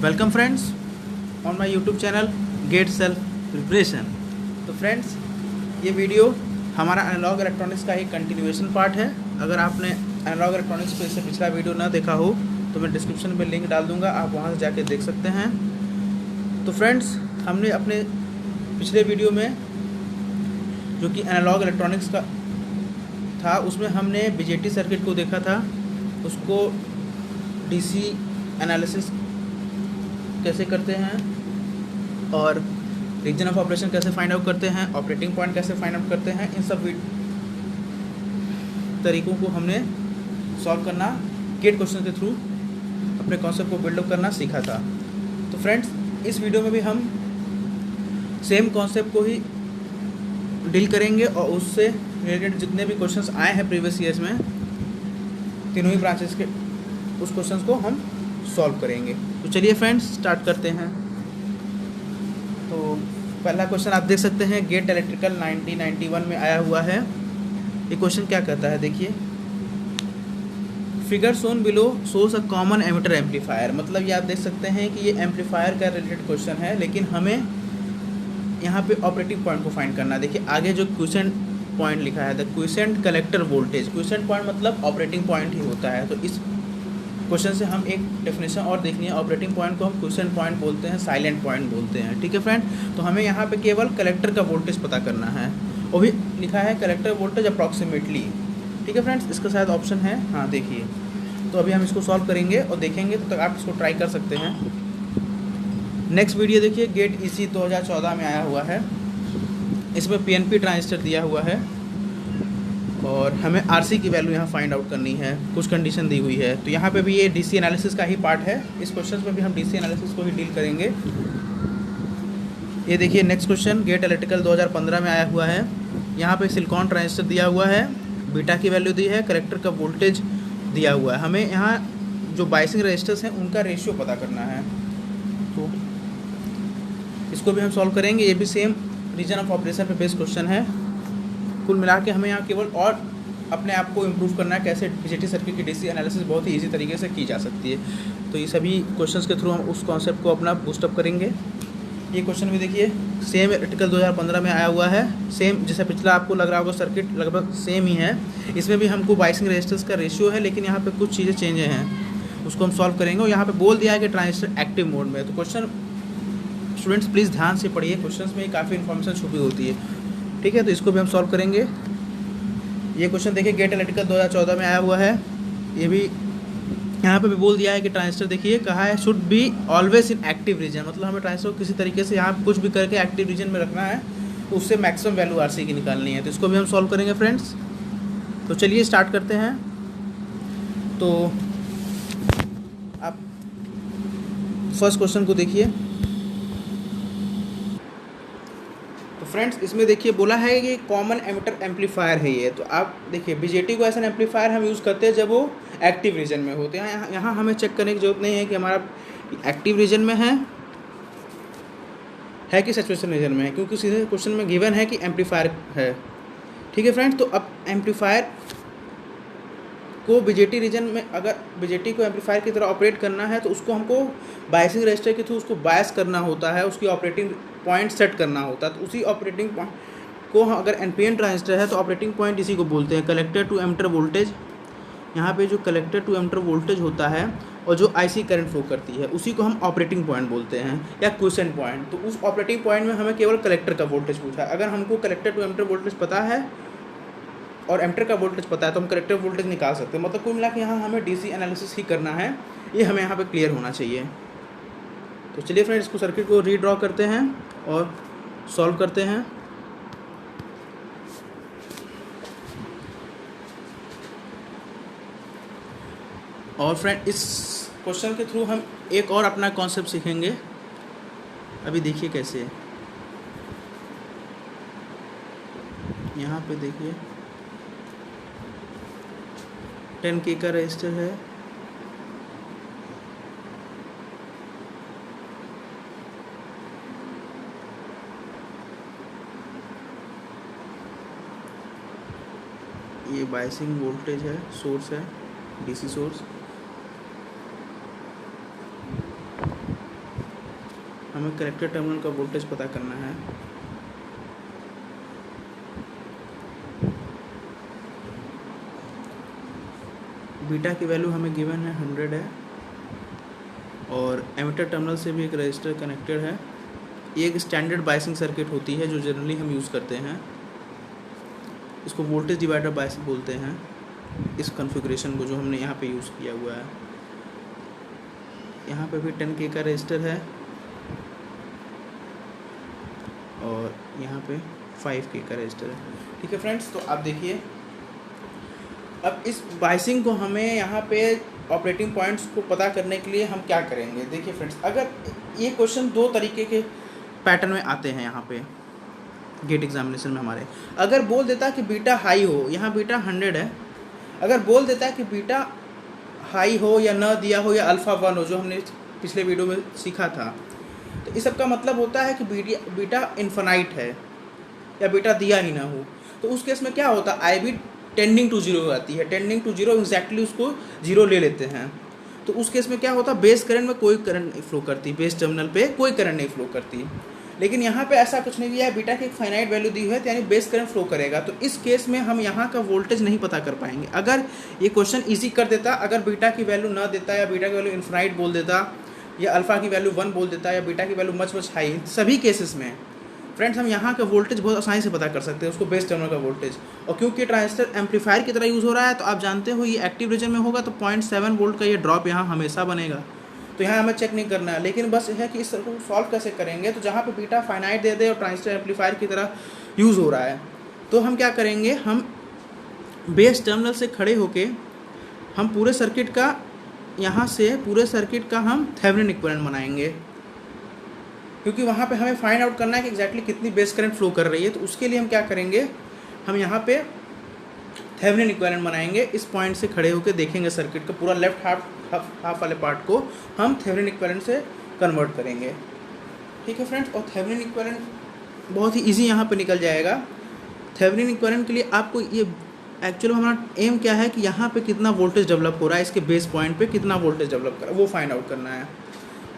Welcome friends on my YouTube channel get self preparation. तो friends, ये video हमारा analogue electronics का ही continuation part है। अगर आपने एनालॉग इलेक्ट्रॉनिक्स पे इससे पिछला वीडियो ना देखा हो तो मैं डिस्क्रिप्शन में लिंक डाल दूंगा, आप वहां से जाके देख सकते हैं। तो फ्रेंड्स, हमने अपने पिछले वीडियो में जो कि एनालॉग इलेक्ट्रॉनिक्स का था उसमें हमने बीजेटी सर्किट को देखा था, उसको डीसी एनालिसिस कैसे करते हैं और रीजन ऑफ ऑपरेशन कैसे फाइंड आउट करते हैं, ऑपरेटिंग पॉइंट कैसे फाइंड आउट करते हैं, इन सब तरीकों को हमने सॉल्व करना गेट क्वेश्चन के थ्रू अपने कॉन्सेप्ट को बिल्डअप करना सीखा था। तो फ्रेंड्स, इस वीडियो में भी हम सेम कॉन्सेप्ट को ही डील करेंगे और उससे रिलेटेड जितने भी क्वेश्चंस आए हैं प्रीवियस ईयर्स में, तीनों ही ब्रांचेस के उस क्वेश्चंस को हम सॉल्व करेंगे। तो चलिए फ्रेंड्स, स्टार्ट करते हैं। तो पहला क्वेश्चन आप देख सकते हैं, गेट इलेक्ट्रिकल 1991 में आया हुआ है। ये क्वेश्चन क्या कहता है, देखिए, figure shown below shows a common emitter amplifier. मतलब ये आप देख सकते हैं कि ये एम्पलीफायर का रिलेटेड क्वेश्चन है, लेकिन हमें यहाँ पे ऑपरेटिंग पॉइंट को फाइंड करना है। देखिए आगे जो क्वेश्चन पॉइंट लिखा है, the question collector voltage. Question point मतलब ऑपरेटिंग पॉइंट ही होता है। तो इस क्वेश्चन से हम एक डेफिनेशन और देखनी है। ऑपरेटिंग पॉइंट को हम क्वेश्चन पॉइंट बोलते हैं, साइलेंट पॉइंट बोलते हैं। ठीक है फ्रेंड, तो हमें यहाँ पे केवल कलेक्टर का वोल्टेज पता करना है। वो भी लिखा है कलेक्टर वोल्टेज अप्रॉक्सीमेटली। ठीक है फ्रेंड्स, इसका शायद ऑप्शन है, हाँ देखिए। तो अभी हम इसको सॉल्व करेंगे और देखेंगे, तो तक आप इसको ट्राई कर सकते हैं। नेक्स्ट वीडियो देखिए, गेट ईसी 2014 में आया हुआ है। इसमें पीएनपी ट्रांजिस्टर दिया हुआ है और हमें आरसी की वैल्यू यहाँ फाइंड आउट करनी है, कुछ कंडीशन दी हुई है। तो यहाँ पे भी ये डीसी एनालिसिस का ही पार्ट है। इस क्वेश्चन में भी हम डीसी एनालिसिस को ही डील करेंगे। ये देखिए नेक्स्ट क्वेश्चन, गेट इलेक्ट्रिकल 2015 में आया हुआ है। यहाँ पे सिलिकॉन ट्रांजिस्टर दिया हुआ है, बीटा की वैल्यू दी है, कलेक्टर का वोल्टेज दिया हुआ है। हमें यहाँ जो बाइसिंग रजिस्टर्स हैं उनका रेशियो पता करना है। तो इसको भी हम सॉल्व करेंगे। ये भी सेम रीजन ऑफ ऑपरेशन पे बेस्ड क्वेश्चन है। कुल मिला के हमें यहाँ केवल और अपने आप को इम्प्रूव करना है, कैसे बीजेटी सर्किट की डीसी एनालिसिस बहुत ही ईजी तरीके से की जा सकती है। तो ये सभी क्वेश्चंस के थ्रू हम उस कॉन्सेप्ट को अपना बूस्टअप करेंगे। ये क्वेश्चन भी देखिए सेम आर्टिकल 2015 में आया हुआ है। सेम जैसे पिछला आपको लग रहा होगा, सर्किट लगभग सेम ही है। इसमें भी हमको बाइसिंग रेजिस्टेंस का रेशियो है, लेकिन यहाँ पे कुछ चीज़ें चेंज हैं, उसको हम सॉल्व करेंगे। और यहाँ पे बोल दिया है कि ट्रांजिस्टर एक्टिव मोड में है। तो क्वेश्चन स्टूडेंट्स प्लीज़ ध्यान से पढ़िए, क्वेश्चन में काफ़ी इन्फॉर्मेशन छुपी होती है। ठीक है, तो इसको भी हम सॉल्व करेंगे। ये क्वेश्चन देखिए गेट इलेक्ट्रिकल 2014 में आया हुआ है। ये भी यहाँ पे भी बोल दिया है कि ट्रांजिस्टर, देखिए कहा है should be always in active region. मतलब हमें ट्रांजिस्टर को किसी तरीके से यहाँ कुछ भी करके एक्टिव रीजन में रखना है, तो उससे मैक्सिमम वैल्यू आरसी की निकालनी है। तो इसको भी हम सॉल्व करेंगे फ्रेंड्स। तो चलिए स्टार्ट करते हैं। तो आप फर्स्ट क्वेश्चन को देखिए। तो फ्रेंड्स, इसमें देखिए बोला है कि कॉमन एमिटर एम्पलीफायर है ये। तो आप देखिए बीजेटी को ऐसा एम्पलीफायर हम यूज़ करते हैं जब वो एक्टिव रीजन में होते हैं। यहाँ हमें चेक करने की जरूरत नहीं है कि हमारा एक्टिव रीजन में है कि सैचुरेशन रीजन में है, क्योंकि सीधे क्वेश्चन में गिवन है कि एम्पलीफायर है। ठीक है फ्रेंड्स, तो अब एम्पलीफायर को बीजेटी रीजन में, अगर बीजेटी को एम्पलीफायर की तरह ऑपरेट करना है तो उसको हमको बायसिंग रजिस्टर के थ्रू उसको बायस करना होता है, उसकी ऑपरेटिंग पॉइंट सेट करना होता है। तो उसी ऑपरेटिंग पॉइंट को अगर एनपीएन ट्रांजिस्टर है तो ऑपरेटिंग पॉइंट इसी को बोलते हैं कलेक्टर टू एमिटर वोल्टेज। यहाँ पे जो कलेक्टर टू एमिटर वोल्टेज होता है और जो आईसी करंट फ्लो करती है उसी को हम ऑपरेटिंग पॉइंट बोलते हैं या क्वेश्चन पॉइंट। तो उस ऑपरेटिंग पॉइंट में हमें केवल कलेक्टर का वोल्टेज पूछा है। अगर हमको कलेक्टर टू एमिटर वोल्टेज पता है और एमिटर का वोल्टेज पता है तो हम कलेक्टर वोल्टेज निकाल सकते हैं। मतलब कुल मिला के यहाँ हमें डीसी एनालिसिस ही करना है, ये हमें यहाँ पे क्लियर होना चाहिए। तो चलिए फ्रेंड्स, इसको सर्किट को रीड्रॉ करते हैं और सॉल्व करते हैं। और फ्रेंड, इस क्वेश्चन के थ्रू हम एक और अपना कॉन्सेप्ट सीखेंगे। अभी देखिए कैसे, यहाँ पे देखिए 10K का रजिस्टर है। ये बायसिंग वोल्टेज है, सोर्स है, डीसी सोर्स। हमें कलेक्टर टर्मिनल का वोल्टेज पता करना है। बीटा की वैल्यू हमें गिवन है 100 है, और एमिटर टर्मिनल से भी एक रजिस्टर कनेक्टेड है। ये एक स्टैंडर्ड बायसिंग सर्किट होती है जो जनरली हम यूज़ करते हैं। इसको वोल्टेज डिवाइडर बायस बोलते हैं, इस कॉन्फ़िगरेशन को जो हमने यहाँ पे यूज़ किया हुआ है। यहाँ पे भी 10K का रजिस्टर है, और यहाँ पे 5K का रजिस्टर है। ठीक है फ्रेंड्स, तो आप देखिए अब इस बायसिंग को हमें यहाँ पे ऑपरेटिंग पॉइंट्स को पता करने के लिए हम क्या करेंगे। देखिए फ्रेंड्स, अगर ये क्वेश्चन दो तरीके के पैटर्न में आते हैं यहाँ पे गेट एग्जामिनेशन में हमारे। अगर बोल देता है कि बीटा हाई हो, यहाँ बीटा 100 है, अगर बोल देता है कि बीटा हाई हो या न दिया हो या अल्फ़ा 1 हो, जो हमने पिछले वीडियो में सीखा था, तो इस सब का मतलब होता है कि बीटा इन्फिनाइट है या बीटा दिया ही ना हो। तो उस केस में क्या होता है, आई बी टेंडिंग टू जीरो आती है, टेंडिंग टू जीरो एग्जैक्टली उसको जीरो ले लेते हैं। तो उस केस में क्या होता है, बेस करंट में कोई करंट नहीं फ्लो करती, बेस टर्मिनल पे कोई करंट नहीं फ्लो करती। लेकिन यहाँ पे ऐसा कुछ नहीं दिया है, बीटा की एक फाइनाइट वैल्यू दी हुई है, यानी बेस करंट फ्लो करेगा। तो इस केस में हम यहाँ का वोल्टेज नहीं पता कर पाएंगे। अगर ये क्वेश्चन इजी कर देता, अगर बीटा की वैल्यू ना देता या बीटा की वैल्यू इन्फिनाइट बोल देता या अल्फा की वैल्यू 1 बोल देता या बीटा की वैल्यू मच हाई, सभी केसेस में फ्रेंड्स हम यहाँ का वोल्टेज बहुत आसानी से पता कर सकते हैं, उसको बेस टर्मिनल का वोल्टेज। और क्योंकि ट्रांजिस्टर एम्पलीफायर की तरह यूज़ हो रहा है, तो आप जानते हो ये एक्टिव रीजन में होगा, तो 0.7 वोल्ट का ये ड्रॉप यहाँ हमेशा बनेगा। तो यहाँ हमें चेक नहीं करना है। लेकिन बस है कि इस को सॉल्व कैसे करेंगे, तो जहाँ पे बीटा फाइनाइट दे दे और ट्रांजिस्टर एम्पलीफायर की तरह यूज़ हो रहा है, तो हम क्या करेंगे, हम बेस टर्मिनल से खड़े होके हम पूरे सर्किट का, यहाँ से पूरे सर्किट का हम थेवेनिन इक्विवेलेंट बनाएंगे, क्योंकि वहाँ पे हमें फाइंड आउट करना है कि एग्जैक्टली कितनी बेस करंट फ्लो कर रही है। तो उसके लिए हम क्या करेंगे, हम यहाँ पे थेवेनिन इक्विवेलेंट बनाएंगे। इस पॉइंट से खड़े होकर देखेंगे सर्किट का पूरा लेफ्ट हाफ वाले पार्ट को हम थेवेनिन इक्विवेलेंट से कन्वर्ट करेंगे। ठीक है फ्रेंड्स, और थेवेनिन इक्विवेलेंट बहुत ही ईजी यहाँ पे निकल जाएगा। थेवेनिन इक्विवेलेंट के लिए आपको ये एक्चुअली हमारा एम क्या है कि यहाँ पे कितना वोल्टेज डेवलप हो रहा है, इसके बेस पॉइंट पे कितना वोल्टेज डेवलप कर रहा है वो फाइंड आउट करना है,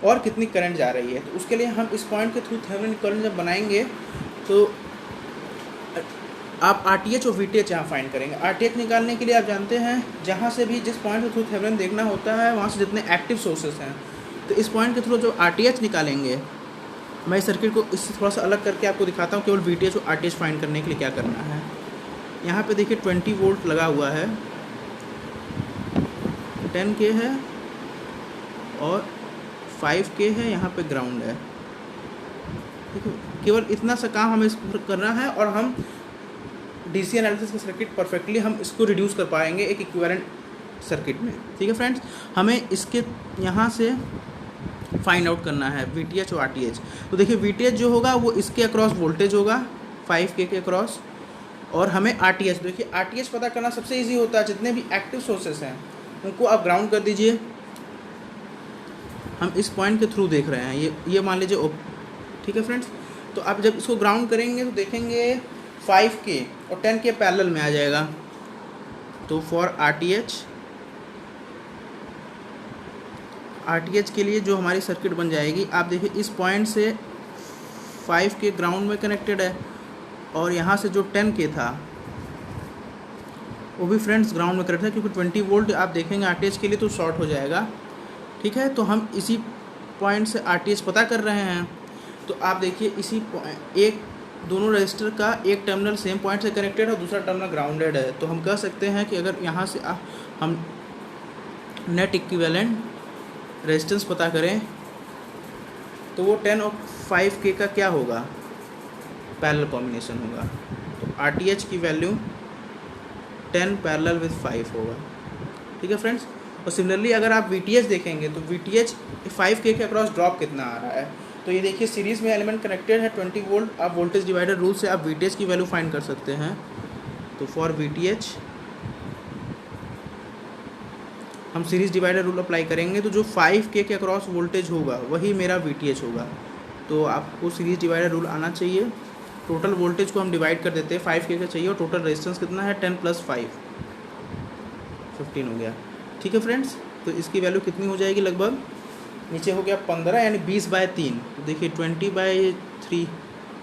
और कितनी करंट जा रही है। तो उसके लिए हम इस पॉइंट के थ्रू थेवेनिन इक्विवेलेंट जब बनाएंगे, तो आप RTH और VTH यहाँ फाइंड करेंगे। RTH निकालने के लिए आप जानते हैं, जहाँ से भी जिस पॉइंट के थ्रू थेवेनिन देखना होता है, वहाँ से जितने एक्टिव सोर्सेस हैं, तो इस पॉइंट के थ्रू जो RTH निकालेंगे, मैं इस सर्किट को इससे थोड़ा सा अलग करके आपको दिखाता हूँ केवल VTH और RTH फाइंड करने के लिए क्या करना है। यहाँ पे देखिए 20 वोल्ट लगा हुआ है, 10K है और 5K है, यहाँ पे ग्राउंड है। ठीक है, केवल इतना सा काम हमें इसको करना है, और हम DC एनालिसिस का सर्किट परफेक्टली हम इसको रिड्यूस कर पाएंगे एक इक्विवेलेंट सर्किट में। ठीक है फ्रेंड्स, हमें इसके यहाँ से फाइंड आउट करना है VTH और RTH। तो देखिए VTH जो होगा वो इसके अक्रॉस वोल्टेज होगा 5K के अक्रॉस, और हमें RTH, देखिए RTH पता करना सबसे ईजी होता है। जितने भी एक्टिव सोर्सेस हैं उनको आप ग्राउंड कर दीजिए। हम इस पॉइंट के थ्रू देख रहे हैं, ये मान लीजिए ठीक है फ्रेंड्स। तो आप जब इसको ग्राउंड करेंगे तो देखेंगे 5K और 10K पैरेलल में आ जाएगा। तो फॉर RTH के लिए जो हमारी सर्किट बन जाएगी, आप देखिए इस पॉइंट से 5K ग्राउंड में कनेक्टेड है, और यहाँ से जो 10K था वो भी फ्रेंड्स ग्राउंड में कनेक्टेड है, क्योंकि 20 वोल्ट आप देखेंगे RTH के लिए तो शॉर्ट हो जाएगा। ठीक है, तो हम इसी पॉइंट से RTH पता कर रहे हैं। तो आप देखिए इसी दोनों रजिस्टर का एक टर्मिनल सेम पॉइंट से कनेक्टेड है और दूसरा टर्मिनल ग्राउंडेड है। तो हम कह सकते हैं कि अगर यहाँ से हम नेट इक्विवेलेंट रेजिस्टेंस पता करें, तो वो 10 और 5K का क्या होगा, पैरेलल कॉम्बिनेशन होगा। तो RTH की वैल्यू 10 पैरेलल विद 5 होगा। ठीक है फ्रेंड्स, और सिमिलरली अगर आप VTH देखेंगे तो VTH 5K के अक्रॉस ड्रॉप कितना आ रहा है। तो ये देखिए सीरीज़ में एलिमेंट कनेक्टेड है 20 वोल्ट। आप वोल्टेज डिवाइडर रूल से आप VTH की वैल्यू फाइंड कर सकते हैं। तो फॉर VTH हम सीरीज़ डिवाइडर रूल अप्लाई करेंगे, तो जो 5K के अक्रॉस वोल्टेज होगा वही मेरा VTH होगा। तो आपको सीरीज़ डिवाइडर रूल आना चाहिए। टोटल वोल्टेज को हम डिवाइड कर देते हैं, 5K का चाहिए और टोटल रेजिस्टेंस कितना है 10 + 5 15 हो गया। ठीक है फ्रेंड्स, तो इसकी वैल्यू कितनी हो जाएगी, लगभग नीचे हो गया 15 यानी 20/3, तो देखिए 20/3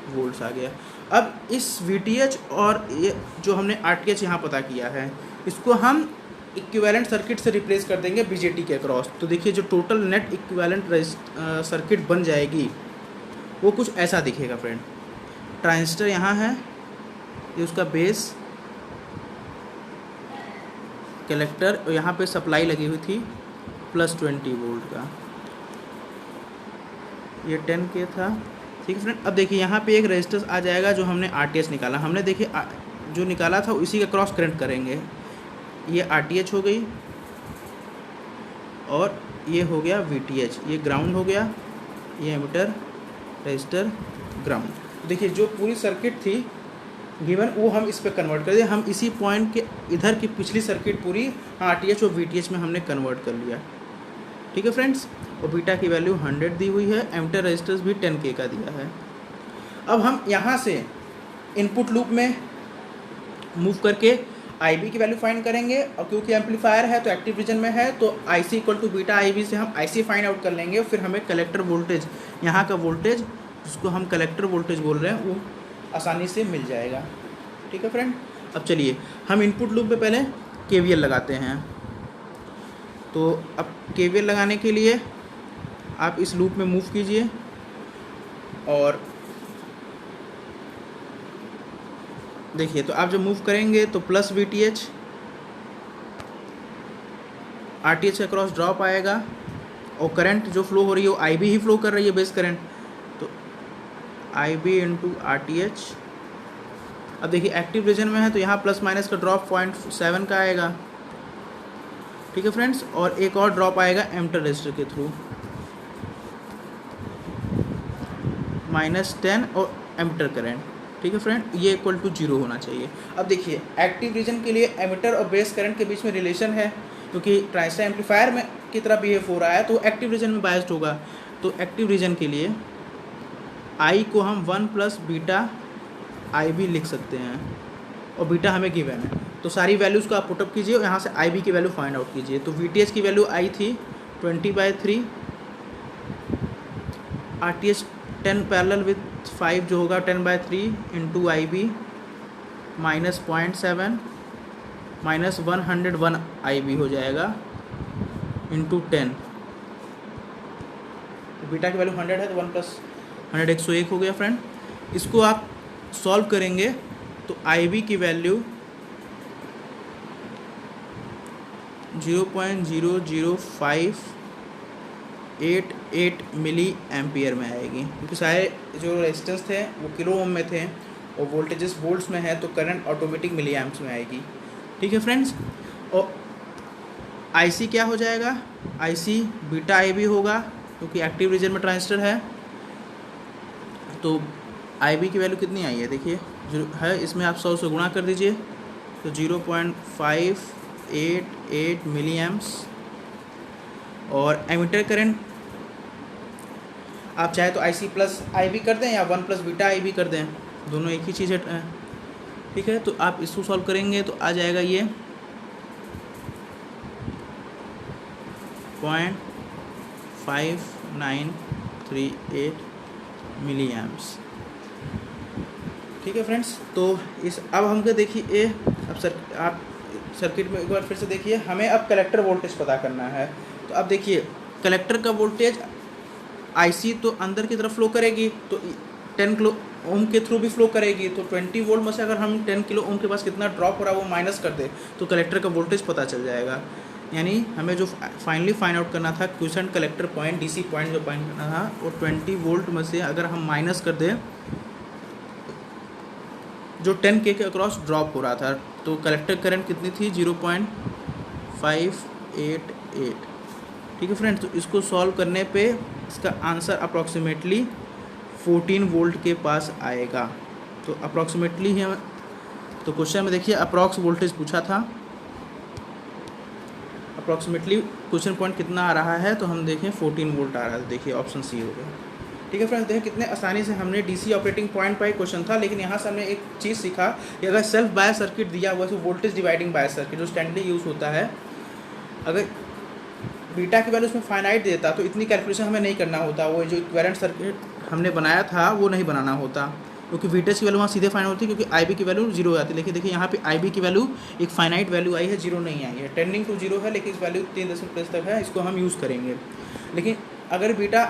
वोल्ट्स आ गया। अब इस VTH और ये जो हमने RTH यहाँ पता किया है, इसको हम इक्विवेलेंट सर्किट से रिप्लेस कर देंगे BJT के अक्रॉस। तो देखिए जो टोटल नेट इक्विवेलेंट सर्किट बन जाएगी वो कुछ ऐसा दिखेगा फ्रेंड। ट्रांजिस्टर यहाँ है, ये उसका बेस, कलेक्टर, और यहाँ पे सप्लाई लगी हुई थी +20 वोल्ट का, ये 10K था। ठीक है फ्रेंड। अब देखिए यहाँ पे एक रेजिस्टेंस आ जाएगा जो हमने RTH निकाला, हमने देखिए जो निकाला था इसी का क्रॉस करंट करेंगे। ये RTH हो गई और ये हो गया VTH, ये ग्राउंड हो गया, ये एमिटर, रजिस्टर, ग्राउंड। देखिए जो पूरी सर्किट थी गिवन वो हम इस पे कन्वर्ट कर दिए। हम इसी पॉइंट के इधर की पिछली सर्किट पूरी RTH और VTH में हमने कन्वर्ट कर लिया। ठीक है फ्रेंड्स। और बीटा की वैल्यू 100 दी हुई है, एमिटर रजिस्टर्स भी 10K का दिया है। अब हम यहाँ से इनपुट लूप में मूव करके IB की वैल्यू फाइंड करेंगे, और क्योंकि एम्पलीफायर है तो एक्टिव रीजन में है, तो IC = बीटा IB से हम IC फाइंड आउट कर लेंगे। फिर हमें कलेक्टर वोल्टेज, यहाँ का वोल्टेज जिसको हम कलेक्टर वोल्टेज बोल रहे हैं, वो आसानी से मिल जाएगा। ठीक है फ्रेंड। अब चलिए हम इनपुट लूप में पहले KVL लगाते हैं। तो अब KVL लगाने के लिए आप इस लूप में मूव कीजिए और देखिए, तो आप जब मूव करेंगे तो प्लस VTH, RTH के क्रॉस ड्रॉप आएगा, और करंट जो फ्लो हो रही है वो IB ही फ्लो कर रही है, बेस करंट, तो IB × RTH। अब देखिए एक्टिव रीजन में है तो यहाँ प्लस माइनस का ड्रॉप 0.7 का आएगा। ठीक है फ्रेंड्स। और एक और ड्रॉप आएगा एमिटर रजिस्टर के थ्रू, -10 और एमिटर करंट। ठीक है फ्रेंड, ये = 0 होना चाहिए। अब देखिए एक्टिव रीजन के लिए एमिटर और बेस करंट के बीच में रिलेशन है, क्योंकि ट्रांजिस्टर एम्पलीफायर में की तरह बिहेव हो रहा है तो एक्टिव रीजन में बायस्ड होगा। तो एक्टिव रीजन के लिए I को हम 1 + बीटा IB लिख सकते हैं, और बीटा हमें गिवन है, तो सारी वैल्यूज़ को आप पुटअप कीजिए और यहाँ से IB की वैल्यू फाइंड आउट कीजिए। तो VTH की वैल्यू आई थी 20/3, RTH 10 पैरेलल विथ 5 जो होगा 10/3 × IB -0.7 -101 IB हो जाएगा × 10। बीटा की वैल्यू 100 है तो 1 + 100 101 हो गया फ्रेंड। इसको आप सॉल्व करेंगे तो IB की वैल्यू 0.00588 मिली एम्पियर में आएगी, क्योंकि सारे जो रेजिस्टेंस थे वो किलो ओम में थे और वोल्टेजेस वोल्ट्स में है, तो करंट ऑटोमेटिक मिली एम्प्स में आएगी। ठीक है फ्रेंड्स। और IC क्या हो जाएगा, IC बीटा IB होगा, क्योंकि एक्टिव रीजन में ट्रांजिस्टर है। तो IB की वैल्यू कितनी आई है देखिए, जो है इसमें आप 100 से गुणा कर दीजिए, तो 0.588 मिली एम्प्स। और एमिटर करंट आप चाहे तो IC + IB कर दें या 1 + बीटा IB कर दें, दोनों एक ही चीज़ है। ठीक है, तो आप इसको सॉल्व करेंगे तो आ जाएगा ये 0.5938 मिली एम्प्स। ठीक है फ्रेंड्स। तो इस अब हमको देखिए अब आप सर्किट में एक बार फिर से देखिए, हमें अब कलेक्टर वोल्टेज पता करना है। तो अब देखिए कलेक्टर का वोल्टेज IC तो अंदर की तरफ फ्लो करेगी, तो 10 किलो ओम के थ्रू भी फ्लो करेगी, तो 20 वोल्ट में से अगर हम 10 किलो ओम के पास कितना ड्रॉप हो रहा है वो माइनस कर दे तो कलेक्टर का वोल्टेज पता चल जाएगा। यानी हमें जो फाइनली फाइंड आउट करना था quiescent collector point, DC point जो पॉइंट करना था, वो 20 वोल्ट में से अगर हम माइनस कर दें जो 10K के अक्रॉस ड्रॉप हो रहा था, तो कलेक्टर करंट कितनी थी 0.588। ठीक है फ्रेंड्स। तो इसको सॉल्व करने पे इसका आंसर अप्रॉक्सीमेटली 14 वोल्ट के पास आएगा। तो अप्रॉक्सीमेटली ही तो क्वेश्चन में देखिए अप्रॉक्स वोल्टेज पूछा था, अप्रॉक्सीमेटली क्वेश्चन पॉइंट कितना आ रहा है, तो हम देखें 14 वोल्ट आ रहा है। देखिए ऑप्शन सी हो गया। ठीक है फ्रेंड्स, देखें कितने आसानी से हमने DC ऑपरेटिंग पॉइंट पर एक क्वेश्चन था, लेकिन यहाँ से हमने एक चीज़ सीखा कि अगर सेल्फ बायस सर्किट दिया हुआ है तो वोल्टेज डिवाइडिंग बायस सर्किट जो स्टैंडर्डली यूज़ होता है, अगर बीटा की वैल्यू उसमें फाइनाइट देता तो इतनी कैलकुलेशन हमें नहीं करना होता, वो जो इक्विवेलेंट सर्किट हमने बनाया था वो नहीं बनाना होता, क्योंकि वीटेज की वैल्यू वहाँ सीधे फाइंड होती है, क्योंकि आई बी की वैल्यू जीरो आती है। लेकिन देखिए यहाँ पे आई बी की वैल्यू एक फाइनाइट वैल्यू आई है, जीरो नहीं आई है, टेंडिंग टू जीरो है, लेकिन इस वैल्यू 3 तक है, इसको हम यूज़ करेंगे। लेकिन अगर बीटा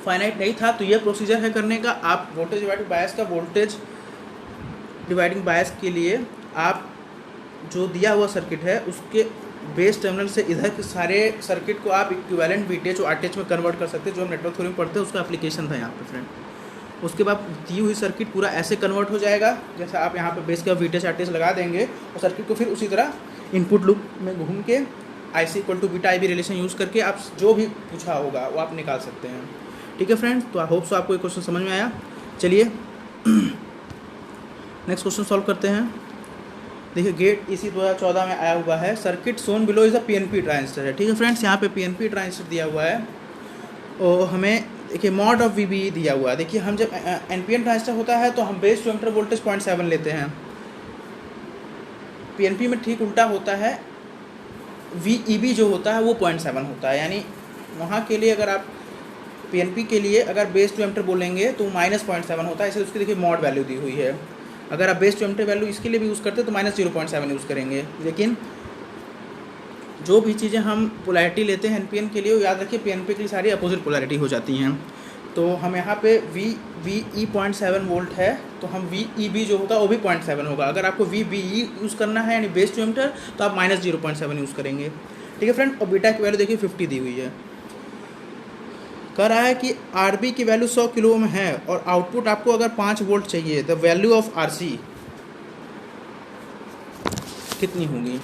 फाइनाइट नहीं था तो ये प्रोसीजर है करने का। आप वोल्टेज डिवाइडिंग बायस का वोल्टेज डिवाइडिंग बायस के लिए आप जो दिया हुआ सर्किट है उसके बेस टर्मिनल से इधर के सारे सर्किट को आप इक्विवेलेंट वीटेज और आरटीएच में कन्वर्ट कर सकते हैं, जो हम नेटवर्क थ्योरी में पढ़ते हैं उसका एप्लीकेशन था यहाँ पे फ्रेंड। उसके बाद दी हुई सर्किट पूरा ऐसे कन्वर्ट हो जाएगा जैसा आप यहाँ पे बेस का वीटेज आरटीएच लगा देंगे, और सर्किट को फिर उसी तरह इनपुट लूप में घूम के I C equal to beta I B relation use करके आप जो भी पूछा होगा वो आप निकाल सकते हैं। ठीक है फ्रेंड्स, तो आई होप सो आपको ये क्वेश्चन समझ में आया। चलिए नेक्स्ट क्वेश्चन सॉल्व करते हैं। देखिए गेट इसी 2014 में आया हुआ है, circuit Son below is a PNP transistor है। ठीक है फ्रेंड्स, यहाँ पे पीएनपी ट्रांजिस्टर दिया हुआ है और हमें देखिए मॉड ऑफ वीबी दिया हुआ है। देखिए हम जब एनपीएन ट्रांजिस्टर होता है तो हम बेस टू एमिटर वोल्टेज 0.7 लेते हैं, पीएनपी में ठीक उल्टा होता है, वीईबी जो होता है वो 0.7 होता है। यानी वहाँ के लिए अगर आप पीएनपी के लिए अगर बेस टू एमिटर बोलेंगे तो -0.7 होता है, इसलिए उसकी देखिए मॉड वैल्यू दी हुई है। अगर आप बेस टू एमिटर वैल्यू इसके लिए भी यूज़ करते हैं तो -0.7 यूज़ करेंगे। लेकिन जो भी चीज़ें हम पोलैरिटी लेते हैं एनपीएन के लिए, वो याद रखिए पीएनपी के लिए सारी अपोजिट पोलैरिटी हो जाती हैं। तो हम यहाँ पे VE 0.7 वोल्ट है तो हम VEB जो होगा वो भी 0.7 होगा। अगर आपको VBE यूज़ करना है यानी बेस टू एमिटर तो आप -0.7 यूज़ करेंगे। ठीक है फ्रेंड, और बीटा की वैल्यू देखिए 50 दी हुई है। कह रहा है कि आरबी की वैल्यू 100 किलो ओम है और आउटपुट आपको अगर 5 वोल्ट चाहिए, द वैल्यू ऑफ आरसी कितनी होगी।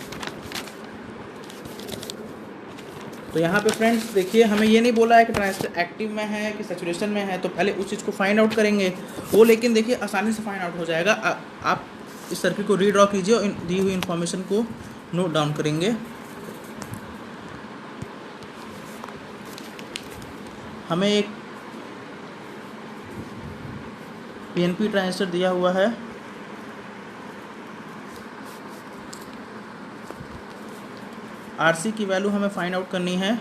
तो यहाँ पे फ्रेंड्स देखिए हमें ये नहीं बोला है कि ट्रांजिस्टर एक्टिव में है कि सैचुरेशन में है, तो पहले उस चीज़ को फाइंड आउट करेंगे वो, लेकिन देखिए आसानी से फाइंड आउट हो जाएगा। आप इस सर्किट को रीड्रॉ कीजिए और दी हुई इन्फॉर्मेशन को नोट डाउन करेंगे। हमें एक पीएनपी ट्रांजिस्टर दिया हुआ है, आरसी की वैल्यू हमें फाइंड आउट करनी है,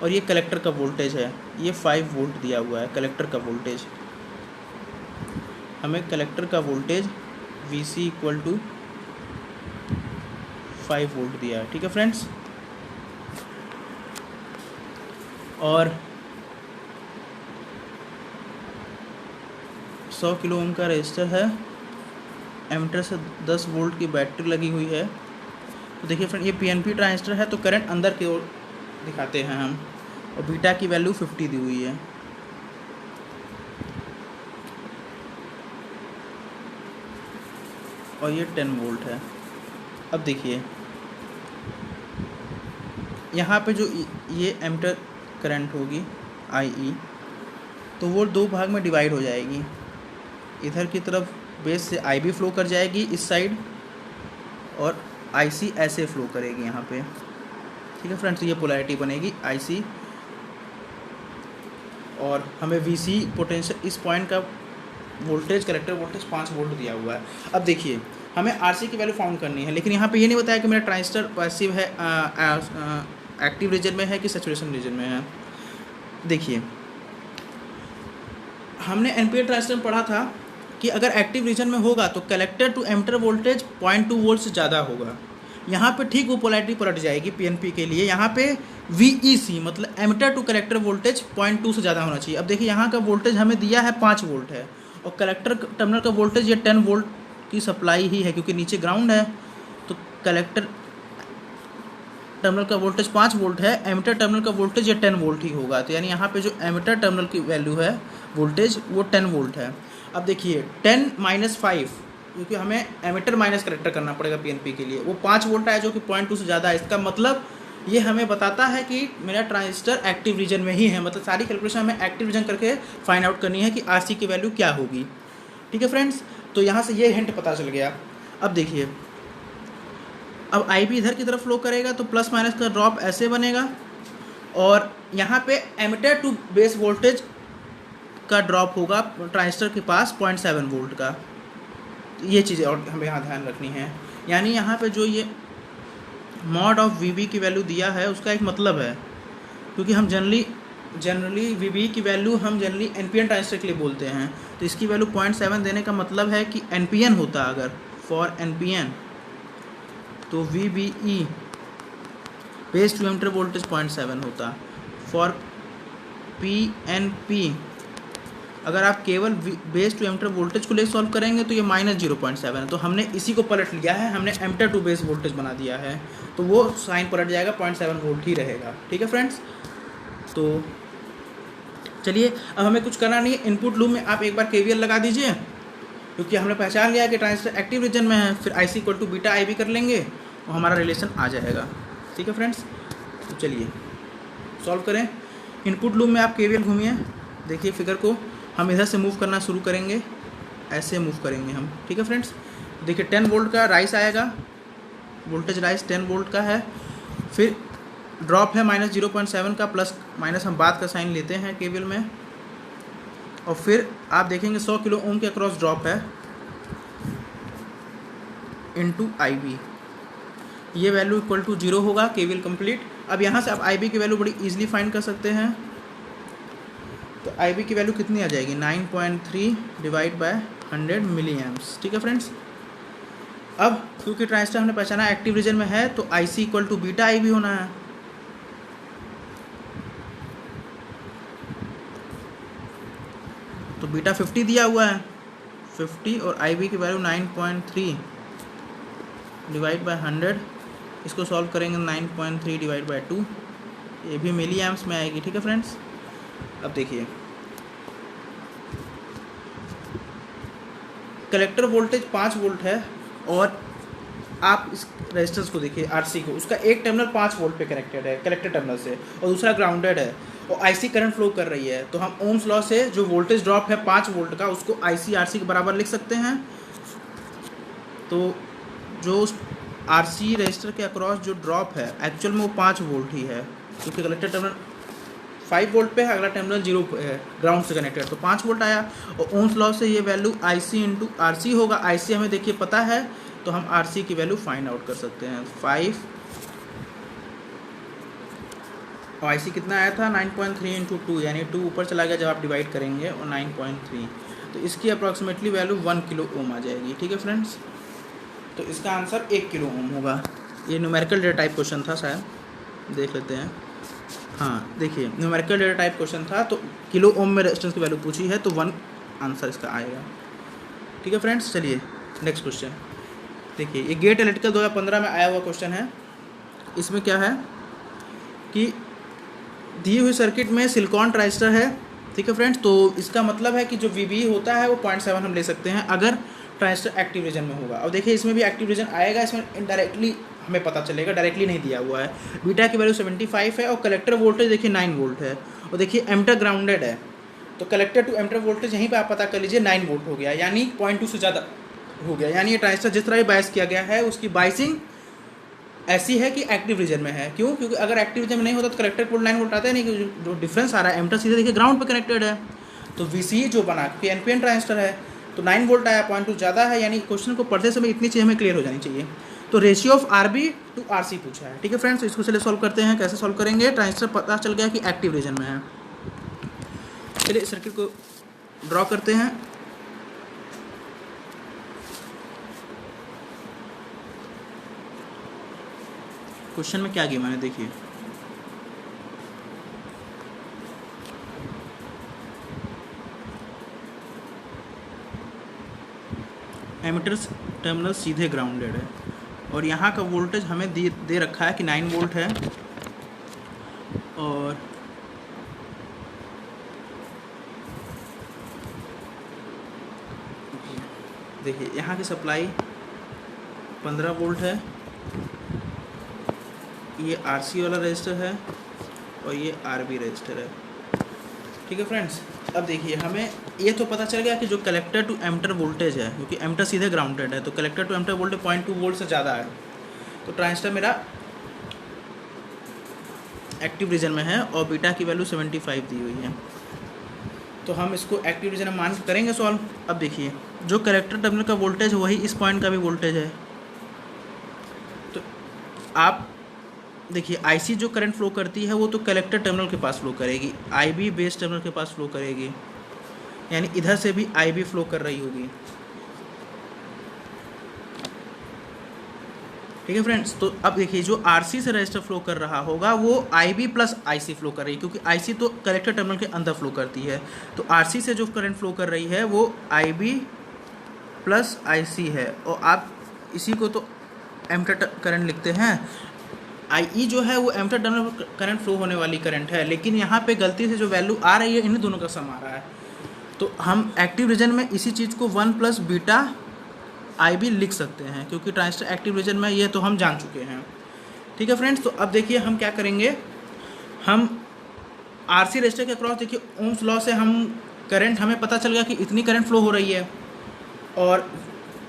और ये कलेक्टर का वोल्टेज है, ये 5 वोल्ट दिया हुआ है कलेक्टर का वोल्टेज। हमें कलेक्टर का voltage VC equal to 5 volt दिया है। ठीक है फ्रेंड्स, और 100 किलो ओम का रेजिस्टर है, एमीटर से 10 वोल्ट की बैटरी लगी हुई है। तो देखिए फ्रेंड ये पीएनपी ट्रांजिस्टर है तो करंट अंदर की ओर दिखाते हैं हम, और बीटा की वैल्यू 50 दी हुई है। और ये 10 वोल्ट है। अब देखिए यहाँ पे जो ये एमीटर करंट होगी IE, तो वो 2 भाग में डिवाइड हो जाएगी। इधर की तरफ बेस से IB फ्लो कर जाएगी इस साइड, और IC ऐसे फ्लो करेगी यहाँ पे। ठीक है फ्रेंड्स, ये पोलैरिटी बनेगी IC, और हमें VC पोटेंशियल इस पॉइंट का वोल्टेज कलेक्टर वोल्टेज 5 वोल्ट दिया हुआ है। अब देखिए हमें RC की वैल्यू फाउंड करनी है, लेकिन यहाँ पे ये नहीं बताया कि मेरा ट्रांजिस्टर पैसिव है, एक्टिव रीजन में है कि सैचुरेशन रीजन में है। देखिए हमने एनपीएन ट्रांजिस्टर में पढ़ा था कि अगर एक्टिव रीजन में होगा तो collector to emitter voltage 0.2 volt से ज़्यादा होगा। यहाँ पे ठीक वो पोलैरिटी पलट जाएगी पीएनपी के लिए, यहाँ पे VEC मतलब एमिटर टू कलेक्टर वोल्टेज 0.2 से ज़्यादा होना चाहिए। अब देखिए यहाँ का वोल्टेज हमें दिया है 5 वोल्ट है, और कलेक्टर टर्मिनल का वोल्टेज ये 10 वोल्ट की सप्लाई ही है, क्योंकि नीचे ग्राउंड है। तो कलेक्टर टर्मिनल का वोल्टेज 5 वोल्ट है, एमिटर टर्मिनल का वोल्टेज ये 10 वोल्ट ही होगा। तो यानी यहाँ पे जो एमिटर टर्मिनल की वैल्यू है वोल्टेज वो 10 वोल्ट है। अब देखिए 10 - 5, क्योंकि हमें एमिटर माइनस कलेक्टर करना पड़ेगा पीएनपी के लिए, वो 5 वोल्ट है जो कि 0.2 से ज़्यादा है। इसका मतलब ये हमें बताता है कि मेरा ट्रांजिस्टर एक्टिव रीजन में ही है, मतलब सारी कैलकुलेशन हमें एक्टिव रीजन करके फाइंड आउट करनी है कि आरसी की वैल्यू क्या होगी। ठीक है फ्रेंड्स, तो यहाँ से ये हिंट पता चल गया। अब देखिए अब IB इधर की तरफ फ्लो करेगा तो प्लस माइनस का ड्रॉप ऐसे बनेगा, और यहाँ पे एमिटर टू बेस वोल्टेज का ड्रॉप होगा ट्रांजिस्टर के पास 0.7 वोल्ट का। ये चीज़ें और हमें यहाँ ध्यान रखनी है। यानी यहाँ पे जो ये मॉड ऑफ वी की वैल्यू दिया है उसका एक मतलब है, क्योंकि हम जनरली वी की वैल्यू हम जनरली एनपीएन ट्रांजिस्टर के लिए बोलते हैं। तो इसकी वैल्यू 0.7 देने का मतलब है कि एनपीएन होता, अगर फॉर एनपीएन तो V B E base to emitter voltage 0.7 होता। फॉर पी एन पी अगर आप केवल बेस टू एमिटर वोल्टेज को ले सॉल्व करेंगे तो ये -0.7 है। तो हमने इसी को पलट लिया है, हमने एमिटर टू बेस वोल्टेज बना दिया है, तो वो साइन पलट जाएगा, 0.7 वोल्ट ही रहेगा। ठीक है फ्रेंड्स, तो चलिए अब हमें कुछ करना नहीं है। इनपुट लूप में आप एक बार केवीएल लगा दीजिए, क्योंकि हमने पहचान लिया कि ट्रांजिस्टर एक्टिव रीजन में है। फिर IC = बीटा IB कर लेंगे और हमारा रिलेशन आ जाएगा। ठीक है फ्रेंड्स, तो चलिए सॉल्व करें। इनपुट लूप में आप केवीएल घूमिए, देखिए फिगर को, हम इधर से मूव करना शुरू करेंगे, ऐसे मूव करेंगे हम। ठीक है फ्रेंड्स, देखिए 10 वोल्ट का राइस आएगा, वोल्टेज राइस 10 वोल्ट का है। फिर ड्रॉप है -0.7 का, प्लस माइनस हम बाद का साइन लेते हैं केवीएल में। और फिर आप देखेंगे 100 किलो ओम के अक्रॉस ड्रॉप है इनटू IB, ये वैल्यू = 0 होगा। KVL complete. अब यहाँ से आप IB की वैल्यू बड़ी इजीली फाइंड कर सकते हैं। तो IB की वैल्यू कितनी आ जाएगी, 9.3 डिवाइड बाय 100 मिली एम्प्स। ठीक है फ्रेंड्स, अब क्योंकि ट्रांजिस्टर हमने पहचाना एक्टिव रीजन में है तो IC = बीटा IB होना है। तो बीटा 50 दिया हुआ है, 50 और IB की वैल्यू 9.3 डिवाइड बाय 100, इसको सॉल्व करेंगे 9.3 डिवाइड बाय 2, ये भी मिली एम्प्स में आएगी। ठीक है फ्रेंड्स, अब देखिए कलेक्टर वोल्टेज 5 वोल्ट है और आप इस रेजिस्टेंस को देखिए RC को, उसका एक टर्मिनल 5 वोल्ट पे कनेक्टेड है कलेक्टर टर्मिनल से और दूसरा ग्राउंडेड है और IC करंट फ्लो कर रही है। तो हम ओम्स लॉ से जो वोल्टेज ड्रॉप है 5 वोल्ट का, उसको IC RC के बराबर लिख सकते हैं। तो जो RC रजिस्टर के अक्रॉस जो ड्रॉप है एक्चुअल में वो 5 वोल्ट ही है, क्योंकि कलेक्टर टर्मिनल 5 वोल्ट पे है, अगला टर्मिनल 0 पे है, ग्राउंड से कनेक्टेड, तो 5 वोल्ट आया। और ओम्स लॉ से ये वैल्यू IC × RC होगा। IC हमें देखिए पता है, तो हम RC की वैल्यू फाइंड आउट कर सकते हैं 5, और IC कितना आया था 9.3 × 2, यानी 2 ऊपर चला गया जब आप डिवाइड करेंगे, और 9.3, तो इसकी अप्रॉक्सीमेटली वैल्यू 1 किलो ओम आ जाएगी। ठीक है फ्रेंड्स, तो इसका आंसर 1 किलो ओम होगा। ये न्यूमेरिकल डेटा टाइप क्वेश्चन था शायद, देख लेते हैं। हाँ देखिए, न्यूमेरिकल डेटा टाइप क्वेश्चन था, तो किलो ओम में रेजिस्टेंस की वैल्यू पूछी है, तो 1 आंसर इसका आएगा। ठीक है फ्रेंड्स, चलिए नेक्स्ट क्वेश्चन देखिए। ये गेट इलेक्ट्रिकल 2015 में आया हुआ क्वेश्चन है। इसमें क्या है कि दी हुई सर्किट में सिलिकॉन ट्रांजिस्टर है। ठीक है फ्रेंड्स, तो इसका मतलब है कि जो VB होता है वो 0.7 हम ले सकते हैं अगर ट्रांजिस्टर एक्टिव रीजन में होगा। और देखिए इसमें भी एक्टिव रीजन आएगा, इसमें इनडायरेक्टली हमें पता चलेगा, डायरेक्टली नहीं दिया हुआ है। बीटा की वैल्यू 75 है और कलेक्टर वोल्टेज देखिए 9 वोल्ट है, और देखिए एमिटर ग्राउंडेड है, तो कलेक्टर टू एमिटर वोल्टेज यहीं पे आप पता कर लीजिए 9 वोल्ट हो गया, यानी 0.2 से ज़्यादा हो गया। यानी ये ट्रांजिस्टर जिस तरह भी बायस किया गया है उसकी बाइसिंग ऐसी है कि एक्टिव रीजन में है। क्यों? क्योंकि अगर एक्टिव रीजन में नहीं होता तो कलेक्टर पोल 9 वोल्ट आता है नहीं, कि जो डिफरेंस आ रहा है एमिटर सीधे देखिए ग्राउंड पे कनेक्टेड है। तो VC जो बना क्योंकि NPN ट्रांजिस्टर है तो 9 वोल्ट आया, 0.2 ज़्यादा है, यानी क्वेश्चन को पढ़ते समय इतनी चीज़ हमें क्लियर हो जानी चाहिए। तो ratio of RB to RC पूछा है। ठीक है फ्रेंड्स, इसको चलिए सॉल्व करते हैं। कैसे सॉल्व करेंगे? ट्रांजिस्टर पता चल गया कि एक्टिव रीजन में है। चलिए सर्किट को ड्रॉ करते हैं। क्वेश्चन में क्या गिवन है देखिए, एमिटर टर्मिनल सीधे ग्राउंडेड है और यहाँ का वोल्टेज हमें दे रखा है कि 9 वोल्ट है, और देखिए यहाँ की सप्लाई 15 वोल्ट है, ये RC वाला रजिस्टर है और ये RB रजिस्टर है। ठीक है फ्रेंड्स, अब देखिए हमें ये तो पता चल गया कि जो कलेक्टर टू एमिटर वोल्टेज है, क्योंकि एमिटर सीधे ग्राउंडेड है तो collector to emitter voltage 0.2 volt से ज़्यादा है, तो ट्रांजिस्टर मेरा एक्टिव रीजन में है और बीटा की वैल्यू 75 दी हुई है। तो हम इसको एक्टिव रीजन में मान करेंगे सॉल्व। अब देखिए जो कलेक्टर टर्मिनल का वोल्टेज है वही इस पॉइंट का भी वोल्टेज है, तो आप देखिए आईसी जो करंट फ्लो करती है वो तो कलेक्टर टर्मिनल के पास फ्लो करेगी, आईबी बेस टर्मिनल के पास फ्लो करेगी, यानी इधर से भी आईबी फ्लो कर रही होगी। ठीक है फ्रेंड्स, तो अब देखिए जो आरसी से रजिस्टर फ्लो कर रहा होगा वो आईबी प्लस आईसी फ्लो कर रही है, क्योंकि आईसी तो कलेक्टर टर्मिनल के अंदर फ्लो करती है। तो आरसी से जो करंट फ्लो कर रही है वो आईबी प्लस आईसी है, और आप इसी को तो एमीटर करंट लिखते हैं। आई जो है वो एमीटर टर्मिनल करंट फ्लो होने वाली करंट है, लेकिन यहाँ पे गलती से जो वैल्यू आ रही है इन्हीं दोनों का सम आ रहा है। तो हम एक्टिव रीजन में इसी चीज़ को 1 प्लस बीटा आईबी लिख सकते हैं, क्योंकि ट्रांजिस्टर एक्टिव रीजन में ये तो हम जान चुके हैं। ठीक है फ्रेंड्स, तो अब देखिए हम क्या करेंगे, हम आरसी रजिस्टर के अक्रॉस देखिए ओम्स लॉ से हम करंट हमें पता चल गया कि इतनी करंट फ्लो हो रही है, और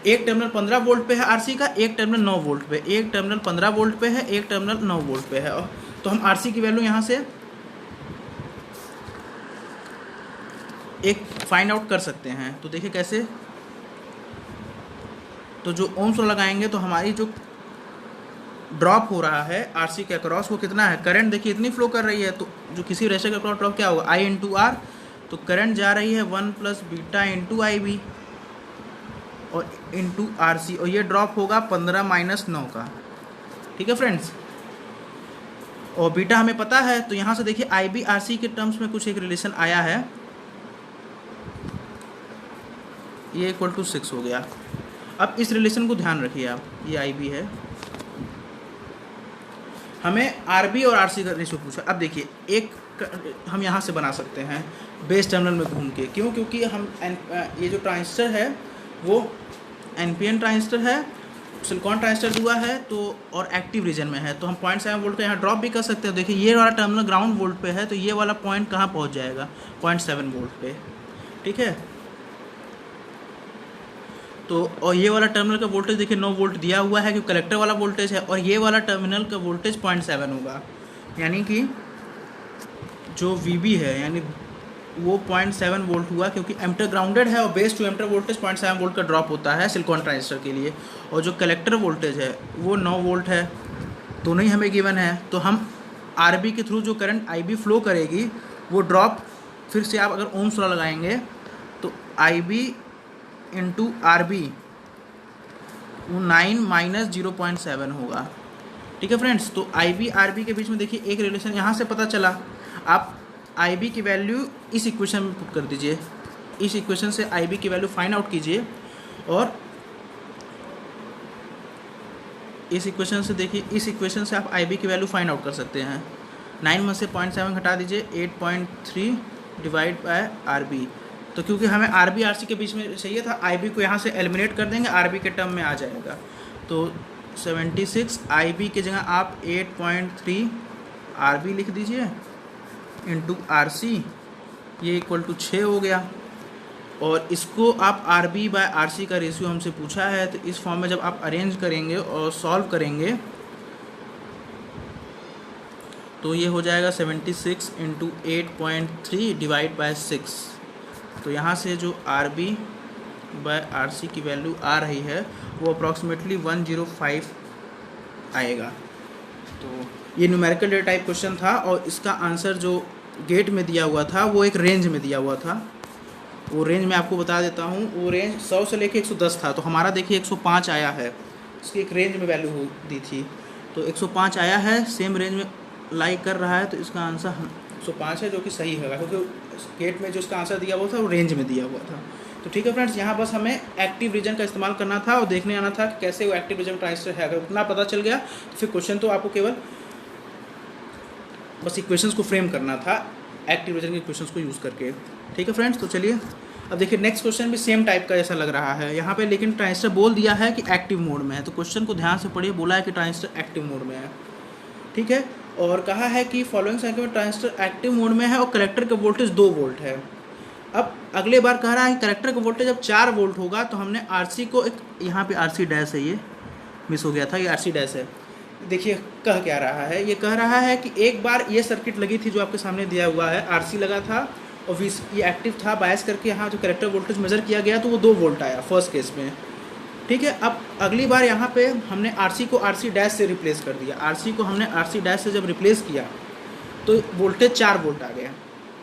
एक टर्मिनल 15 वोल्ट पे है आरसी का, एक टर्मिनल 9 वोल्ट पे, एक टर्मिनल 15 वोल्ट पे है, एक टर्मिनल 9 वोल्ट पे है। तो हम आरसी की वैल्यू यहाँ से एक फाइंड आउट कर सकते हैं। तो देखिए कैसे, तो जो ओम्स लॉ लगाएंगे तो हमारी जो ड्रॉप हो रहा है आरसी के अक्रॉस वो कितना है, करंट देखिए इतनी फ्लो कर रही है, तो जो किसी रेजिस्टर के अक्रॉस ड्रॉप क्या होगा, आई इंटू आर। तो करंट जा रही है 1 प्लस बीटा इंटू आई बी और इंटू आर सी, और ये ड्रॉप होगा 15 माइनस 9 का। ठीक है फ्रेंड्स, और बीटा हमें पता है, तो यहाँ से देखिए आई बी आर सी के टर्म्स में कुछ एक रिलेशन आया है, ये इक्वल टू 6 हो गया। अब इस रिलेशन को ध्यान रखिए आप, ये आई बी है, हमें आर बी और आर सी का रेशियो पूछा। अब देखिए एक हम यहाँ से बना सकते हैं बेस टर्मिनल में घूम के, क्यों, क्योंकि हम ये जो ट्रांजिस्टर है वो एनपीएन ट्रांजिस्टर है, सिलिकॉन ट्रांजिस्टर हुआ है, तो और एक्टिव रीजन में है, तो हम 0.7 वोल्ट का यहाँ ड्रॉप भी कर सकते हैं। देखिए ये वाला टर्मिनल ग्राउंड वोल्ट पे है, तो ये वाला पॉइंट कहाँ पहुँच जाएगा, 0.7 वोल्ट पे। ठीक है, तो और ये वाला टर्मिनल का वोल्टेज देखिए 9 वोल्ट दिया हुआ है, क्योंकि कलेक्टर वाला वोल्टेज है, और ये वाला टर्मिनल का वोल्टेज 0.7 होगा, यानी कि जो वीबी है यानी वो 0.7 वोल्ट हुआ, क्योंकि एमीटर ग्राउंडेड है और base to emitter voltage 0.7 volt का ड्रॉप होता है सिलिकॉन ट्रांजिस्टर के लिए, और जो कलेक्टर वोल्टेज है वो 9 वोल्ट है, दोनों ही हमें गिवन है। तो हम आरबी के थ्रू जो करंट आईबी फ्लो करेगी वो ड्रॉप, फिर से आप अगर ओम्स लॉ लगाएंगे तो आईबी इंटू आर बी वो 9 माइनस 0.7 होगा। ठीक है फ्रेंड्स, तो आई बी आर बी के बीच में देखिए एक रिलेशन यहाँ से पता चला। आप आई बी की वैल्यू इस इक्वेशन में पुट कर दीजिए, इस इक्वेशन से आई बी की वैल्यू फाइंड आउट कीजिए, और इस इक्वेशन से देखिए, इस इक्वेशन से आप आई बी की वैल्यू फाइंड आउट कर सकते हैं। 9 में से 0.7 घटा दीजिए, 8.3 डिवाइड बाय आर बी। तो क्योंकि हमें आर बी आर सी के बीच में चाहिए था, आई बी को यहाँ से एलिमिनेट कर देंगे, आर बी के टर्म में आ जाएगा। तो 76 आई बी की जगह आप 8.3 आर बी लिख दीजिए इंटू आर सी, ये इक्वल टू 6 हो गया। और इसको आप R B by R C का रेशियो हमसे पूछा है, तो इस फॉर्म में जब आप अरेंज करेंगे और सॉल्व करेंगे तो ये हो जाएगा 76 इंटू 8.3 डिवाइड बाय 6। तो यहाँ से जो R B by R C की वैल्यू आ रही है वो अप्रॉक्सीमेटली 105 आएगा। तो ये न्यूमेरिकल डेटा टाइप क्वेश्चन था, और इसका आंसर जो गेट में दिया हुआ था वो एक रेंज में दिया हुआ था। वो रेंज मैं आपको बता देता हूँ, वो रेंज 100 से लेके 110 था, तो हमारा देखिए 105 आया है, इसकी एक रेंज में वैल्यू दी थी, तो 105 आया है, सेम रेंज में लाई कर रहा है, तो इसका आंसर 105 है, जो कि सही है, क्योंकि गेट में जो इसका आंसर दिया हुआ था वो रेंज में दिया हुआ था। तो ठीक है फ्रेंड्स, यहाँ बस हमें एक्टिव रीजन का इस्तेमाल करना था और देखने आना था कि कैसे वो एक्टिव रीजन ट्रांजिस्टर है। अगर उतना पता चल गया तो फिर क्वेश्चन तो आपको केवल बस इक्वेशंस को फ्रेम करना था एक्टिव रीजन के इक्वेशंस को यूज़ करके। ठीक है फ्रेंड्स, तो चलिए अब देखिए नेक्स्ट क्वेश्चन भी सेम टाइप का जैसा लग रहा है यहाँ पे, लेकिन ट्रांजिस्टर बोल दिया है कि एक्टिव मोड में है। तो क्वेश्चन को ध्यान से पढ़िए, बोला है कि ट्रांजिस्टर एक्टिव मोड में है। ठीक है, और कहा है कि फॉलोइंग सर्किट में ट्रांजिस्टर एक्टिव मोड में है और कलेक्टर का वोल्टेज 2 वोल्ट है। अब अगले बार कह रहा है कि कलेक्टर का वोल्टेज अब 4 वोल्ट होगा, तो हमने आरसी को एक, यहाँ पे आरसी डैश है, ये मिस हो गया था, ये आरसी डैश है। देखिए कह क्या रहा है, ये कह रहा है कि एक बार ये सर्किट लगी थी जो आपके सामने दिया हुआ है, आरसी लगा था और ये एक्टिव था, बायस करके यहाँ जो कलेक्टर वोल्टेज मेजर किया गया तो वो 2 वोल्ट आया फर्स्ट केस में। ठीक है। अब अगली बार यहाँ पे हमने RC को RC डैश से रिप्लेस कर दिया। RC को हमने RC डैश से जब रिप्लेस किया तो वोल्टेज 4 वोल्ट आ गया।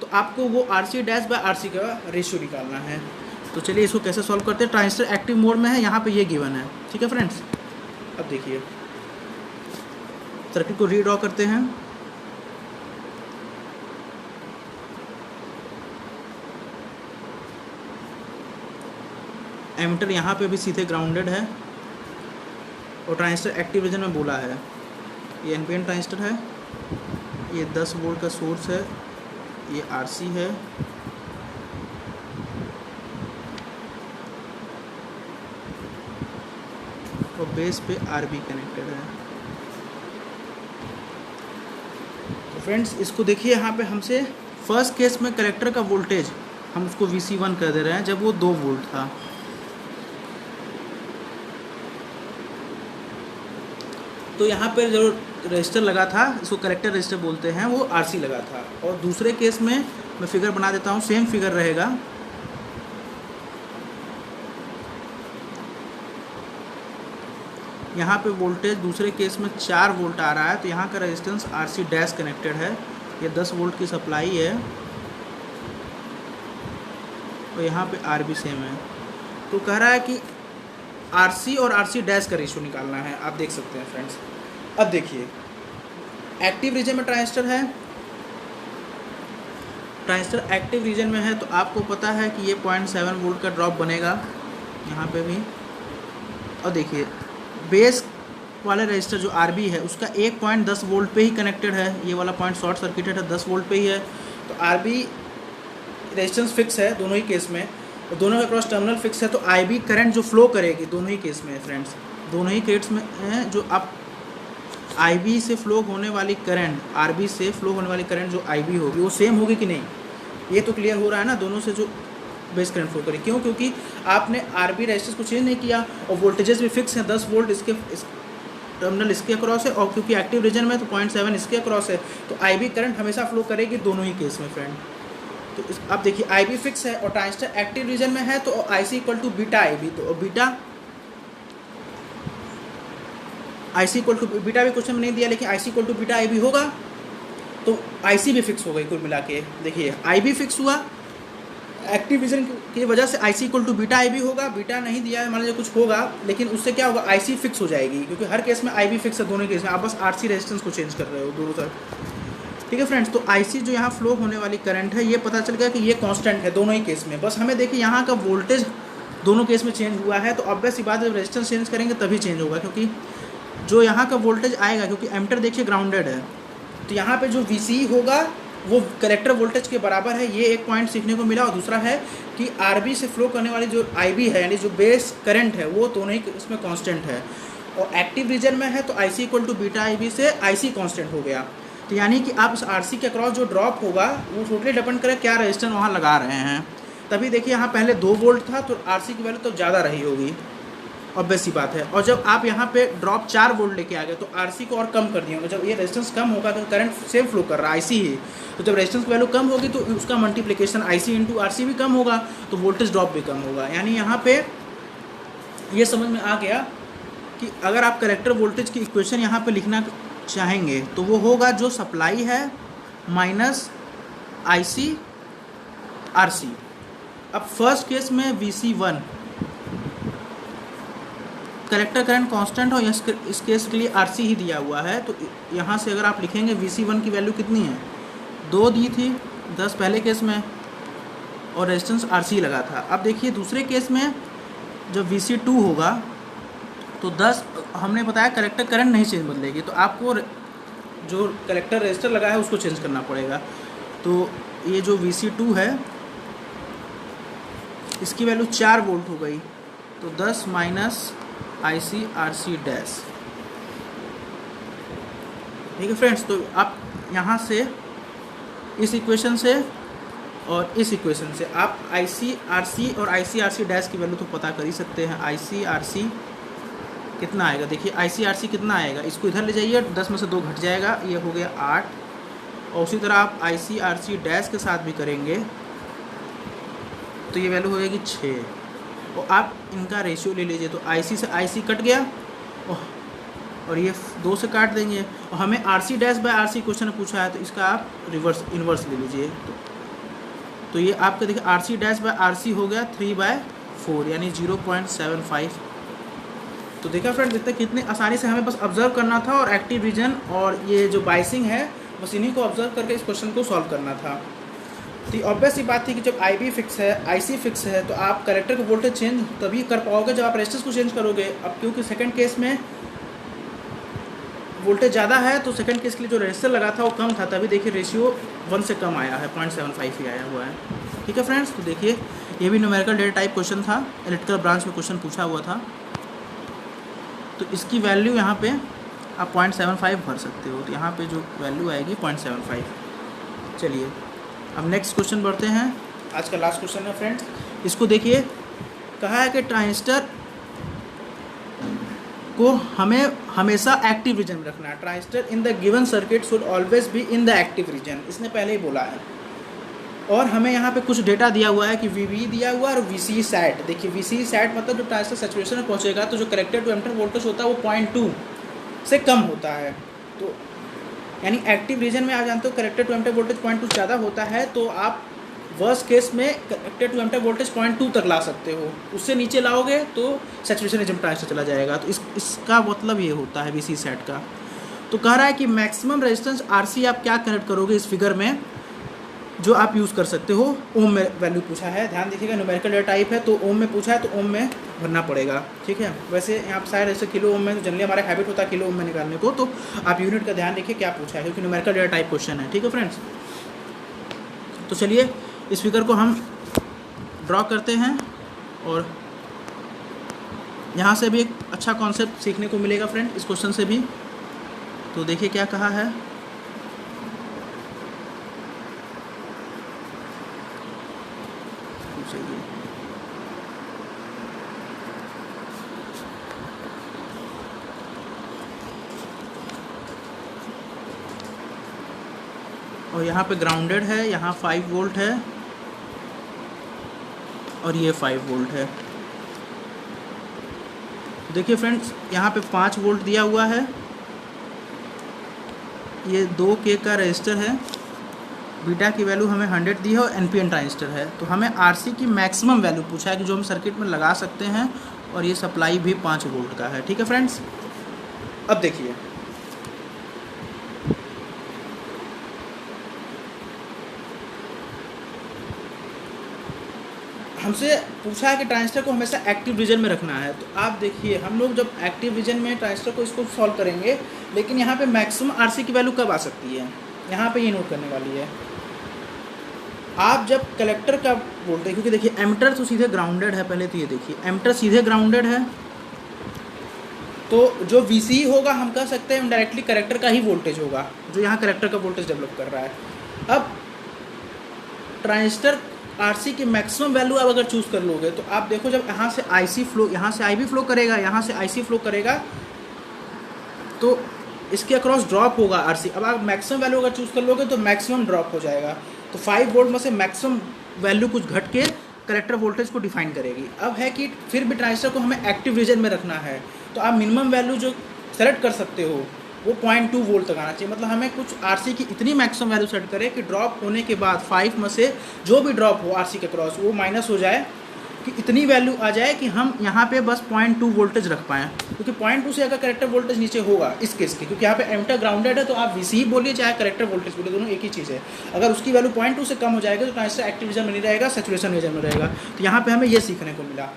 तो आपको वो RC डैश बाय RC का रेशियो निकालना है। तो चलिए इसको कैसे सॉल्व करते हैं। ट्रांजिस्टर एक्टिव मोड में है, यहाँ पे ये गिवन है। ठीक है फ्रेंड्स, अब देखिए सर्किट को रीड्रॉ करते हैं। एमीटर यहाँ पे भी सीधे ग्राउंडेड है और ट्रांजिस्टर एक्टिव रीजन में बोला है। ये एनपीएन ट्रांजिस्टर है, ये 10 वोल्ट का सोर्स है, ये RC है, और बेस पे RB कनेक्टेड है। तो फ्रेंड्स इसको देखिए, यहाँ पे हमसे फर्स्ट केस में कलेक्टर का वोल्टेज हम उसको VC1 कर दे रहे हैं जब वो 2 वोल्ट था। तो यहाँ पर जो रजिस्टर लगा था, इसको कलेक्टर रजिस्टर बोलते हैं, वो RC लगा था। और दूसरे केस में मैं फिगर बना देता हूँ, सेम फिगर रहेगा। यहाँ पे वोल्टेज दूसरे केस में 4 वोल्ट आ रहा है, तो यहाँ का रेजिस्टेंस RC डैश कनेक्टेड है। ये 10 वोल्ट की सप्लाई है और यहाँ पे RB सेम है। तो कह रहा है कि RC और RC डैश का रेशियो निकालना है। आप देख सकते हैं फ्रेंड्स। अब देखिए एक्टिव रीजन में ट्रांजिस्टर है, ट्रांजिस्टर एक्टिव रीजन में है, तो आपको पता है कि ये 0.7 वोल्ट का ड्रॉप बनेगा यहाँ पे भी। और देखिए बेस वाले रजिस्टर जो RB है उसका 1.10 वोल्ट पे ही कनेक्टेड है। ये वाला पॉइंट शॉर्ट सर्किटेड है, 10 वोल्ट पे ही है। तो RB रेजिस्टेंस फिक्स है दोनों ही केस में, और दोनों के क्रॉस टर्मिनल फिक्स है। तो IB करंट जो फ्लो करेगी दोनों ही केस में फ्रेंड्स, दोनों ही केस में है, जो आप IB से फ्लो होने वाली करंट, RB से फ्लो होने वाली करंट जो IB होगी वो सेम होगी कि नहीं, ये तो क्लियर हो रहा है ना। दोनों से जो बेस करंट फ्लो करेगी, क्यों? क्योंकि आपने RB रेजिस्टेंस को चेंज नहीं किया और वोल्टेजेस भी फिक्स हैं। 10 वोल्ट इसके टर्मिनल इसके अक्रॉस है, और क्योंकि एक्टिव रीजन में तो 0.7 इसके अक्रॉस है, तो IB करंट हमेशा फ्लो करेगी दोनों ही केस में फ्रेंड। तो अब देखिए IB फिक्स है और ट्रांजिस्टर एक्टिव रीजन में है, तो IC equal to beta IB। तो beta IC equal to beta भी क्वेश्चन में नहीं दिया, लेकिन IC equal to beta IB होगा, तो IC भी फिक्स हो गई। कुल मिला के देखिए IB फिक्स हुआ, एक्टिव रीजन की वजह से IC equal to beta IB होगा। बीटा नहीं दिया है, मान लीजिए कुछ होगा, लेकिन उससे क्या होगा, IC फिक्स हो जाएगी, क्योंकि हर केस में IB फिक्स है दोनों केस में। आप बस RC रेजिस्टेंस को चेंज कर रहे हो दोनों तरफ। ठीक है फ्रेंड्स, तो IC जो यहाँ फ्लो होने वाली करंट है, ये पता चल गया कि ये कांस्टेंट है दोनों ही केस में। बस हमें देखिए यहाँ का वोल्टेज दोनों केस में चेंज हुआ है, तो ऑब्वियस सी बात है जब रेजिस्टेंस चेंज करेंगे तभी चेंज होगा, क्योंकि जो यहाँ का वोल्टेज आएगा, क्योंकि एमीटर देखिए ग्राउंडेड है, तो यहाँ पे जो VC होगा वो कलेक्टर वोल्टेज के बराबर है। ये एक पॉइंट सीखने को मिला। और दूसरा है कि RB से फ्लो करने वाली जो IB है, यानी जो बेस करंट है, वो दोनों ही इसमें कांस्टेंट है। और एक्टिव रीजन में है तो IC equal to beta IB से IC कांस्टेंट हो गया। तो यानी कि आप इस RC के अक्रॉस जो ड्रॉप होगा वो टोटली डिपेंड करे क्या रजिस्टेंस वहाँ लगा रहे हैं। तभी देखिए यहाँ पहले 2 वोल्ट था, तो RC की वैल्यू तो ज़्यादा रही होगी, ऑब्वियस सी बात है। और जब आप यहाँ पे ड्रॉप 4 वोल्ट लेके आ गए तो RC को और कम कर दिए होंगे। जब ये रेजिस्टेंस कम होगा तो करंट सेम फ्लो कर रहा है IC ही, तो जब रेजिस्टेंस की वैल्यू कम होगी तो उसका मल्टीप्लिकेशन IC इंटू RC भी कम होगा, तो वोल्टेज ड्रॉप भी कम होगा। यानी यहाँ पे ये समझ में आ गया कि अगर आप कलेक्टर वोल्टेज की इक्वेशन यहाँ पे लिखना चाहेंगे तो वो होगा जो सप्लाई है माइनस IC RC। अब फर्स्ट केस में VC1 कलेक्टर करंट कांस्टेंट हो, इस केस के लिए RC ही दिया हुआ है, तो यहाँ से अगर आप लिखेंगे VC1 की वैल्यू कितनी है, 2 दी थी 10 पहले केस में, और रेजिस्टेंस RC लगा था। अब देखिए दूसरे केस में जब VC2 होगा तो 10, हमने बताया कलेक्टर करंट नहीं चेंज बदलेगी, तो आपको जो कलेक्टर रेजिस्टर लगा है उसको चेंज करना पड़ेगा। तो ये जो VC2 है इसकी वैल्यू 4 वोल्ट हो गई, तो 10 माइनस IC RC डैश। ठीक है फ्रेंड्स, तो आप यहाँ से इस इक्वेशन से और इस इक्वेशन से आप IC RC और IC RC डैश की वैल्यू तो पता कर ही सकते हैं। IC RC कितना आएगा, देखिए IC RC कितना आएगा, इसको इधर ले जाइए, 10 में से 2 घट जाएगा, ये हो गया 8। और उसी तरह आप IC RC डैश के साथ भी करेंगे तो ये वैल्यू हो जाएगी 6। और आप इनका रेशियो ले लीजिए। तो IC से IC कट गया और ये 2 से काट देंगे। और हमें RC dash by RC question पूछा है, तो इसका आप इन्वर्स ले लीजिए। तो ये आपका देखिए RC डैश बाय RC हो गया 3/4 यानी 0.75। तो देखा फ्रेंड्स, इतना कितने आसानी से हमें बस ऑब्जर्व करना था और एक्टिव रीजन और ये जो बाइसिंग है बस इन्हीं को ऑब्जर्व करके इस क्वेश्चन को सॉल्व करना था। तो ऑब्वियस ही बात थी कि जब IB फिक्स है, IC फिक्स है, तो आप कलेक्टर का वोल्टेज चेंज तभी कर पाओगे जब आप रेजिस्टेंस को चेंज करोगे। अब क्योंकि सेकंड केस में वोल्टेज ज़्यादा है तो सेकंड केस के लिए जो रेजिस्टर लगा था वो कम था, तभी देखिए रेशियो 1 से कम आया है, 0.75 ही आया हुआ है। ठीक है फ्रेंड्स, तो देखिए ये भी न्यूमेरिकल डेटा टाइप क्वेश्चन था, इलेक्ट्रिकल ब्रांच में क्वेश्चन पूछा हुआ था। तो इसकी वैल्यू यहाँ पे आप 0.75 भर सकते हो, तो यहाँ पे जो वैल्यू आएगी 0.75। चलिए अब नेक्स्ट क्वेश्चन बढ़ते हैं। आज का लास्ट क्वेश्चन है फ्रेंड्स, इसको देखिए। कहा है कि ट्रांजिस्टर को हमें हमेशा एक्टिव रीजन में रखना है। Transistor in the given circuit should always be in the active region, इसने पहले ही बोला है। और हमें यहाँ पे कुछ डेटा दिया हुआ है कि VB दिया हुआ है और VC सैट। देखिए VC सैट मतलब जो ट्रांजिस्टर सैचुरेशन में पहुँचेगा तो जो कलेक्टर टू एमिटर वोल्टेज होता है वो 0.2 से कम होता है। तो यानी एक्टिव रीजन में आप जानते हो कलेक्टर टू एमिटर वोल्टेज 0.2 ज़्यादा होता है, तो आप वर्स्ट केस में कलेक्टर टू एमिटर वोल्टेज 0.2 तक ला सकते हो। उससे नीचे लाओगे तो सैचुरेशन रीजन ट्रांजिस्टर चला जाएगा। तो इसका मतलब ये होता है VC सेट का। तो कह रहा है कि मैक्सिमम रेजिस्टेंस RC आप क्या कनेक्ट करोगे इस फिगर में, जो आप यूज़ कर सकते हो। ओम में वैल्यू पूछा है, ध्यान देखिएगा न्यूमेरिकल डेटा टाइप है तो ओम में पूछा है तो ओम में भरना पड़ेगा। ठीक है, वैसे यहाँ पर शायद ऐसे किलो ओम में तो जनरली हमारा हैबिट होता है किलो ओम में निकालने को, तो आप यूनिट का ध्यान रखिए क्या पूछा है, क्योंकि न्यूमेरिकल डेटा टाइप क्वेश्चन है। ठीक है फ्रेंड्स, तो चलिए इस फिगर को हम ड्रॉ करते हैं और यहाँ से भी एक अच्छा कॉन्सेप्ट सीखने को मिलेगा फ्रेंड इस क्वेश्चन से भी। तो देखिए क्या कहा है, और यहाँ पे ग्राउंडेड है, यहाँ 5 वोल्ट है और ये 5 वोल्ट है। देखिए फ्रेंड्स, यहाँ पे 5 वोल्ट दिया हुआ है, ये 2K का रजिस्टर है, बीटा की वैल्यू हमें 100 दी है और NPN ट्रांजिस्टर है। तो हमें RC की मैक्सिमम वैल्यू पूछा है कि जो हम सर्किट में लगा सकते हैं, और ये सप्लाई भी 5 वोल्ट का है। ठीक है फ्रेंड्स, अब देखिए हमसे पूछा है कि ट्रांजिस्टर को हमेशा एक्टिव रीजन में रखना है। तो आप देखिए हम लोग जब एक्टिव रीजन में ट्रांजिस्टर को इसको सॉल्व करेंगे, लेकिन यहाँ पे मैक्सिमम RC की वैल्यू कब आ सकती है, यहाँ पे ये नोट करने वाली है। आप जब कलेक्टर का वोल्टेज, क्योंकि देखिए एमिटर तो सीधे ग्राउंडेड है, पहले तो ये देखिए एमिटर सीधे ग्राउंडेड है, तो जो VC होगा हम कह सकते हैं डायरेक्टली कलेक्टर का ही वोल्टेज होगा, जो यहाँ कलेक्टर का वोल्टेज डेवलप कर रहा है। अब ट्रांजिस्टर RC की मैक्सिमम वैल्यू आप अगर चूज़ कर लोगे तो आप देखो जब यहाँ से IC फ्लो, यहाँ से IB फ्लो करेगा, यहाँ से IC फ्लो करेगा, तो इसके अक्रॉस ड्रॉप होगा RC। अब आप मैक्सिमम वैल्यू अगर चूज़ कर लोगे तो मैक्सिमम ड्रॉप हो जाएगा। तो 5 वोल्ट में से मैक्सिमम वैल्यू कुछ घट के कलेक्टर वोल्टेज को डिफाइन करेगी। अब है कि फिर भी ट्रांजिस्टर को हमें एक्टिव रीजन में रखना है, तो आप मिनिमम वैल्यू जो सेलेक्ट कर सकते हो वो 0.2 वोल्ट तक आना चाहिए। मतलब हमें कुछ RC की इतनी मैक्सिमम वैल्यू सेट करें कि ड्रॉप होने के बाद 5 में से जो भी ड्रॉप हो RC के क्रॉस वो माइनस हो जाए, कि इतनी वैल्यू आ जाए कि हम यहाँ पे बस 0.2 वोल्टेज रख पाएँ। क्योंकि 0.2 से अगर कलेक्टर वोल्टेज नीचे होगा इस केस के, क्योंकि यहाँ पे एमिटर ग्राउंडेड है, तो आप VC बोलिए चाहे कलेक्टर वोल्टेज बोलिए, दोनों एक ही चीज़ है। अगर उसकी वैल्यू 0.2 से कम हो जाएगा तो ट्रांजिस्टर एक्टिव रीजन में नहीं रहेगा, सैचुरेशन रीजन में रहेगा। तो यहाँ पे हमें ये सीखने को मिला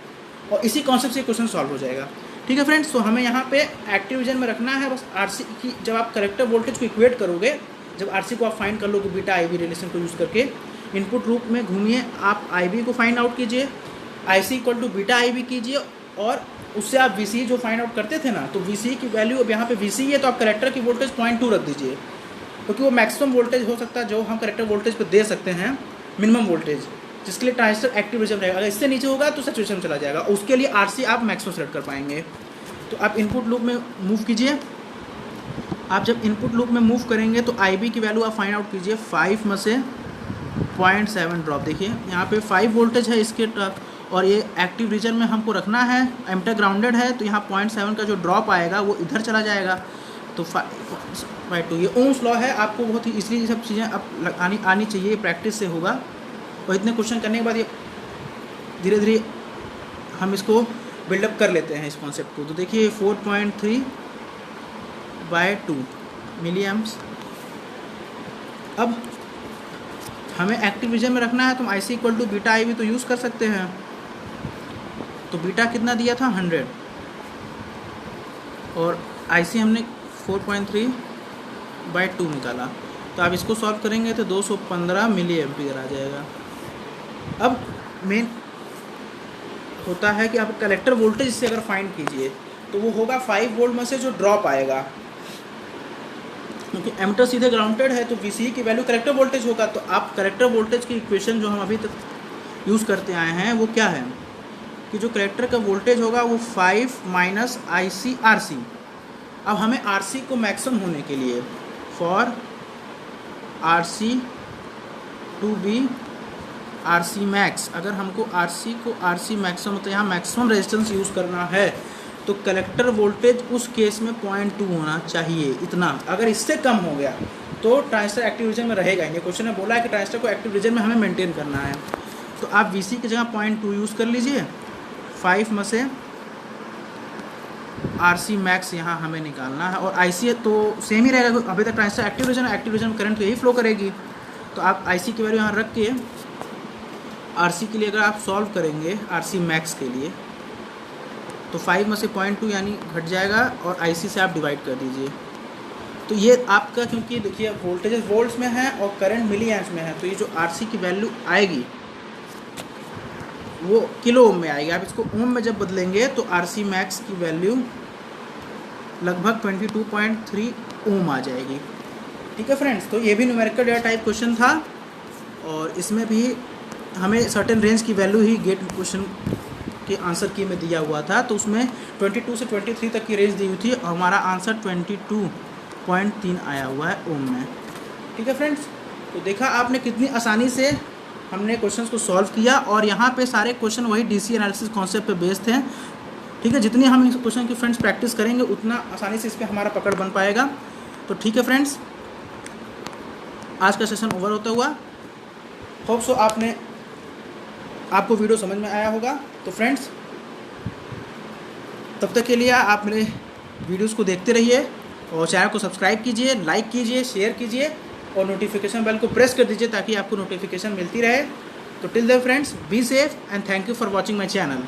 और इसी कॉन्सेप्ट से क्वेश्चन सॉल्व हो जाएगा। ठीक है फ्रेंड्स, तो हमें यहाँ पे एक्टिव रीजन में रखना है बस RC की। जब आप कलेक्टर वोल्टेज को इक्वेट करोगे, जब RC को आप फाइंड कर लोगे बीटा IB रिलेशन को यूज़ करके, इनपुट लूप में घूमिए, आप IB को फाइंड आउट कीजिए, IC equal to beta IB कीजिए, और उससे आप VC जो फाइंड आउट करते थे ना, तो VC की वैल्यू अब यहाँ पे VC है तो आप कलेक्टर की वोल्टेज 0.2 रख दीजिए, क्योंकि वो मैक्सिमम वोल्टेज हो सकता है जो हम कलेक्टर वोल्टेज पर दे सकते हैं, मिनिमम वोल्टेज, जिसके लिए ट्रांजिस्टर एक्टिव रीजन रहेगा। अगर इससे नीचे होगा तो सैचुरेशन चला जाएगा, उसके लिए RC आप मैक्सिमम सेलेक्ट कर पाएंगे। तो आप इनपुट लूप में मूव कीजिए, आप जब इनपुट लूप में मूव करेंगे तो IB की वैल्यू आप फाइंड आउट कीजिए, 5 में से 0.7 ड्रॉप। देखिए यहाँ पे 5 वोल्टेज है इसके और ये एक्टिव रीजन में हमको रखना है, एमिटर ग्राउंडेड है, तो यहाँ 0.7 का जो ड्रॉप आएगा वो इधर चला जाएगा। तो 5/2 ये ओम्स लॉ है, आपको बहुत ही इसलिए ये सब चीज़ें अब आनी चाहिए, प्रैक्टिस से होगा। और इतने क्वेश्चन करने के बाद ये धीरे धीरे हम इसको बिल्डअप कर लेते हैं इस कॉन्सेप्ट को। तो देखिए 4.3/2 मिली एम्प्स। अब हमें एक्टिव रीजन में रखना है, तो हम IC इक्वल टू बीटा आई भी तो यूज़ कर सकते हैं। तो बीटा कितना दिया था 100 और IC हमने 4.3/2 निकाला। तो आप इसको सॉल्व करेंगे तो 215 मिली एम्पीयर आ जाएगा। अब मेन होता है कि आप कलेक्टर वोल्टेज से अगर फाइंड कीजिए तो वो होगा 5 वोल्ट में से जो ड्रॉप आएगा, क्योंकि एमिटर सीधे ग्राउंडेड है तो VCE की वैल्यू कलेक्टर वोल्टेज होगा। तो आप कलेक्टर वोल्टेज की इक्वेशन जो हम अभी तक यूज़ करते आए हैं वो क्या है कि जो कलेक्टर का वोल्टेज होगा वो 5 माइनस IC RC। अब हमें RC को मैक्सिमम होने के लिए for RC to be RC max, अगर हमको RC को RC मैक्सिमम तो यहाँ मैक्सिमम रेजिस्टेंस यूज़ करना है तो कलेक्टर वोल्टेज उस केस में 0.2 होना चाहिए, इतना। अगर इससे कम हो गया तो ट्रांजिस्टर एक्टिव रीजन में रहेगा। ये क्वेश्चन में बोला है कि ट्रांजिस्टर को एक्टिव रीजन में हमें मेंटेन करना है। तो आप VC की जगह 0.2 यूज़ कर लीजिए, 5 में से RC मैक्स यहाँ हमें निकालना है, और IC तो सेम ही रहेगा, अभी तक ट्रांजिस्टर एक्टिव रीजन में करंट तो यही फ्लो करेगी। तो आप IC की वैल्यू यहाँ रख के RC के लिए अगर आप सॉल्व करेंगे RC मैक्स के लिए तो 5 में से 0.2 यानी घट जाएगा और IC से आप डिवाइड कर दीजिए। तो ये आपका, क्योंकि देखिए वोल्टेजेस वोल्ट्स में है और करंट मिली एम्प्स में है, तो ये जो RC की वैल्यू आएगी वो किलो ओम में आएगी। आप इसको ओम में जब बदलेंगे तो RC मैक्स की वैल्यू लगभग 22.3 ओम आ जाएगी। ठीक है फ्रेंड्स, तो ये भी न्यूमेरिकल डेटा टाइप क्वेश्चन था और इसमें भी हमें सर्टेन रेंज की वैल्यू ही गेट क्वेश्चन के आंसर की में दिया हुआ था। तो उसमें 22 से 23 तक की रेंज दी हुई थी और हमारा आंसर 22.3 आया हुआ है ओम में। ठीक है फ्रेंड्स, तो देखा आपने कितनी आसानी से हमने क्वेश्चंस को सॉल्व किया, और यहाँ पे सारे क्वेश्चन वही DC एनालिसिस कॉन्सेप्ट पे बेस्ड थे। ठीक है, जितनी हम इस क्वेश्चन की फ्रेंड्स प्रैक्टिस करेंगे उतना आसानी से इस पर हमारा पकड़ बन पाएगा। तो ठीक है फ्रेंड्स, आज का सेशन ओवर होता हुआ, होप सो आपको वीडियो समझ में आया होगा। तो फ्रेंड्स, तब तक के लिए आप मेरे वीडियोस को देखते रहिए और चैनल को सब्सक्राइब कीजिए, लाइक कीजिए, शेयर कीजिए और नोटिफिकेशन बेल को प्रेस कर दीजिए ताकि आपको नोटिफिकेशन मिलती रहे। तो till then friends, be safe and thank you for watching my channel.